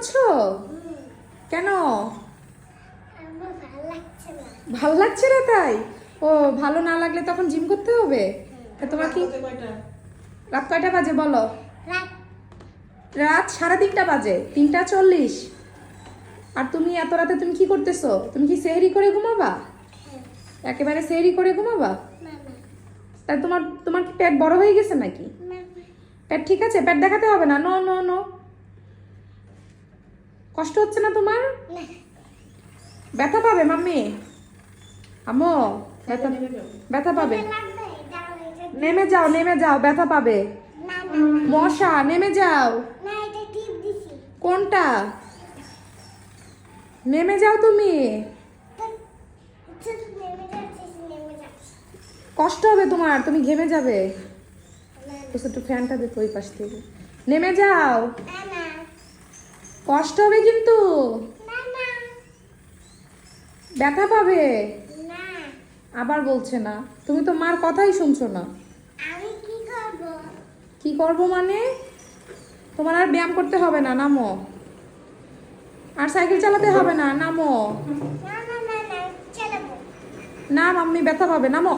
করছো? কেন? ভালো লাগছে না তাই? ও, ভালো না লাগলে তখন জিম করতে হবে? তা তোমার কি রাত কয়টা বাজে বলো? রাত 3:30 বাজে, 3:40। আর তুমি এত রাতে তুমি কি করতেছো? তুমি কি সেহরি করে ঘুমাবা? একেবারে সেহরি করে ঘুমাবা? তাই তোমার তোমার কি পেট বড় হয়ে গেছে নাকি? পেট ঠিক আছে, পেট দেখাতে হবে না। No no no. কষ্ট হচ্ছে না তোমার? ব্যথা পাবে মাম্মি? আম্মু, ব্যথা ব্যথা পাবে। নেমে যাও, নেমে যাও, ব্যথা পাবে। মশা, নেমে যাও। কোনটা? নেমে যাও তুমি। কষ্ট হবে তোমার, তুমি ঘেমে যাবে। একটু ফ্যানটা দেখো ওই পাশ থেকে। নেমে যাও, কষ্ট হবে কিন্তু, ব্যথা পাবে। আবার বলছে না, তুমি তো মার কথাই শুনছো না। কি করব মানে? তোমার আর ব্যায়াম করতে হবে না, নামো। আর সাইকেল চালাতে হবে না, নামো। না মাম্মি, ব্যথা পাবে, নামো।